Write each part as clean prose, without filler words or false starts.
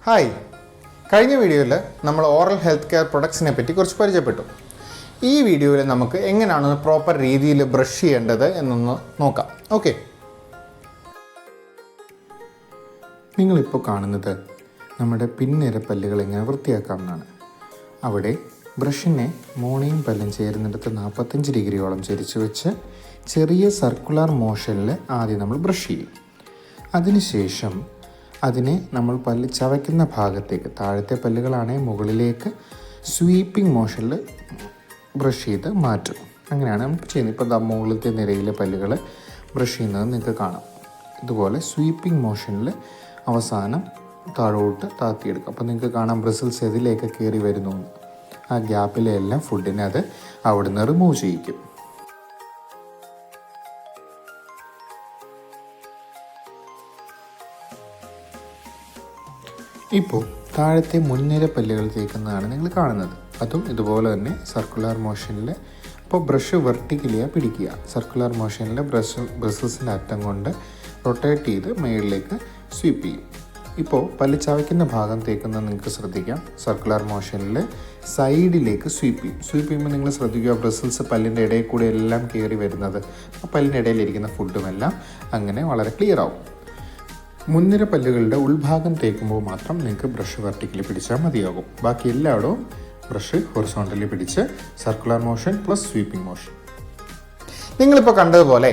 Hi, കഴിഞ്ഞ വീഡിയോയിൽ നമ്മൾ ഓറൽ ഹെൽത്ത് കെയർ പ്രൊഡക്ട്സിനെ പറ്റി കുറച്ച് പരിചയപ്പെട്ടു. ഈ വീഡിയോയിൽ നമുക്ക് എങ്ങനെയാണ് പ്രോപ്പർ രീതിയിൽ ബ്രഷ് ചെയ്യേണ്ടത് എന്നൊന്ന് നോക്കാം. ഓക്കെ, നിങ്ങളിപ്പോൾ കാണുന്നത് നമ്മുടെ പിൻനിര പല്ലുകൾ എങ്ങനെ വൃത്തിയാക്കാമെന്നാണ്. അവിടെ ബ്രഷിനെ മോണയും പല്ലും ചേരുന്നിടത്ത് 45 ഡിഗ്രിയോളം ചരിച്ചു വെച്ച് ചെറിയ സർക്കുലർ മോഷനിൽ ആദ്യം നമ്മൾ ബ്രഷ് ചെയ്യും. അതിനുശേഷം അതിനെ നമ്മൾ പല്ല് ചവയ്ക്കുന്ന ഭാഗത്തേക്ക്, താഴത്തെ പല്ലുകളാണെങ്കിൽ മുകളിലേക്ക് സ്വീപ്പിംഗ് മോഷനിൽ ബ്രഷ് ചെയ്ത് മാറ്റും. അങ്ങനെയാണ് നമുക്ക് ചെയ്യുന്നത്. ഇപ്പോൾ മുകളിലത്തെ നിരയിലെ പല്ലുകൾ ബ്രഷ് ചെയ്യുന്നത് നിങ്ങൾക്ക് കാണാം. ഇതുപോലെ സ്വീപ്പിംഗ് മോഷനിൽ അവസാനം താഴോട്ട് താത്തിയെടുക്കും. അപ്പോൾ നിങ്ങൾക്ക് കാണാം ബ്രിസിൽസ് ഇതിലേക്ക് കയറി വരുന്നു. ആ ഗ്യാപ്പിലെല്ലാം ഫുഡിനെ അത് അവിടുന്ന് റിമൂവ് ചെയ്യിക്കും. ഇപ്പോൾ താഴത്തെ മുൻനിര പല്ലുകൾ തേക്കുന്നതാണ് നിങ്ങൾ കാണുന്നത്. അതും ഇതുപോലെ തന്നെ സർക്കുലർ മോഷനിൽ. അപ്പോൾ ബ്രഷ് വെർട്ടിക്കലിയാണ് പിടിക്കുക. സർക്കുലർ മോഷനിൽ ബ്രസിൽസിൻ്റെ അറ്റം കൊണ്ട് റൊട്ടേറ്റ് ചെയ്ത് മുകളിലേക്ക് സ്വീപ്പ് ചെയ്യും. ഇപ്പോൾ പല്ല് ചവയ്ക്കുന്ന ഭാഗം തേക്കുന്നത് നിങ്ങൾക്ക് ശ്രദ്ധിക്കാം. സർക്കുലർ മോഷനിൽ സൈഡിലേക്ക് സ്വീപ്പ് ചെയ്യും. സ്വീപ്പ് ചെയ്യുമ്പോൾ നിങ്ങൾ ശ്രദ്ധിക്കുക, ബ്രസിൽസ് പല്ലിൻ്റെ ഇടയിൽ കൂടെ എല്ലാം കയറി വരുന്നത്, ആ പല്ലിൻ്റെ ഇടയിലിരിക്കുന്ന ഫുഡുമെല്ലാം അങ്ങനെ വളരെ ക്ലിയർ ആവും. മുൻനിര പല്ലുകളുടെ ഉൾഭാഗം തേക്കുമ്പോൾ മാത്രം നിങ്ങൾക്ക് ബ്രഷ് വെർട്ടിക്കലി പിടിച്ചാൽ മതിയാകും. ബാക്കി എല്ലായിടവും ബ്രഷ് ഹൊറിസോണ്ടലി പിടിച്ച് circular motion plus sweeping motion. നിങ്ങളിപ്പോൾ കണ്ടതുപോലെ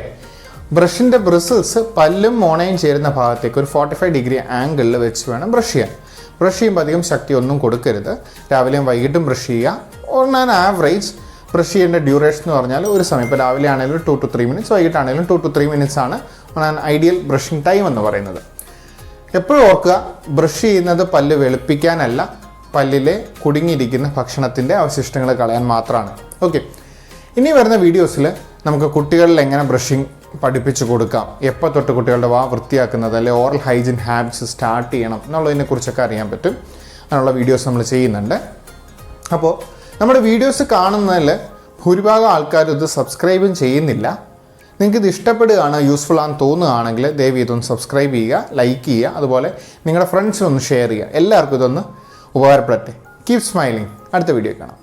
ബ്രഷിൻ്റെ ബ്രിസിൽസ് പല്ലും മോണയും ചേരുന്ന ഭാഗത്തേക്ക് ഒരു 45 ഡിഗ്രി ആംഗിളിൽ വെച്ച് വേണം ബ്രഷ് ചെയ്യാൻ. ബ്രഷ് ചെയ്യുമ്പോൾ അധികം ശക്തി ഒന്നും കൊടുക്കരുത്. രാവിലെയും വൈകിട്ടും ബ്രഷ് ചെയ്യുക. ഓൺ ആൻ ആവറേജ് ബ്രഷ് ചെയ്യേണ്ട ഡ്യൂറേഷൻ എന്ന് പറഞ്ഞാൽ ഒരു സമയം, ഇപ്പോൾ രാവിലെ ആണെങ്കിലും 2 to 3 minutes, വൈകിട്ടാണെങ്കിലും 2 to 3 minutes ആണ് on an ideal brushing time എന്ന് പറയുന്നത്. എപ്പോഴും ഓർക്കുക, ബ്രഷ് ചെയ്യുന്നത് പല്ല് വെളുപ്പിക്കാനല്ല, പല്ലിലെ കുടുങ്ങിയിരിക്കുന്ന ഭക്ഷണത്തിൻ്റെ അവശിഷ്ടങ്ങൾ കളയാൻ മാത്രമാണ്. ഓക്കെ, ഇനി വരുന്ന വീഡിയോസിൽ നമുക്ക് കുട്ടികളിൽ എങ്ങനെ ബ്രഷിംഗ് പഠിപ്പിച്ചു കൊടുക്കാം, എപ്പോൾ തൊട്ട് കുട്ടികളുടെ വാ വൃത്തിയാക്കുന്നത്, അല്ലെങ്കിൽ ഓറൽ ഹൈജീൻ ഹാബിറ്റ്സ് സ്റ്റാർട്ട് ചെയ്യണം എന്നുള്ളതിനെക്കുറിച്ചൊക്കെ അറിയാൻ പറ്റും. അതിനുള്ള വീഡിയോസ് നമ്മൾ ചെയ്യുന്നുണ്ട്. അപ്പോൾ നമ്മുടെ വീഡിയോസ് കാണുന്നതിൽ ഭൂരിഭാഗം ആൾക്കാരും ഇത് സബ്സ്ക്രൈബും ചെയ്യുന്നില്ല. നിങ്ങൾക്കിത് ഇഷ്ടപ്പെടുകയാണ്, യൂസ്ഫുൾ ആണെന്ന് തോന്നുകയാണെങ്കിൽ ദയവ് ഇതൊന്ന് സബ്സ്ക്രൈബ് ചെയ്യുക, ലൈക്ക് ചെയ്യുക, അതുപോലെ നിങ്ങളുടെ ഫ്രണ്ട്സിനൊന്ന് ഷെയർ ചെയ്യുക. എല്ലാവർക്കും ഇതൊന്ന് ഉപകാരപ്പെടട്ടെ. Keep smiling. അടുത്ത വീഡിയോ കാണാം.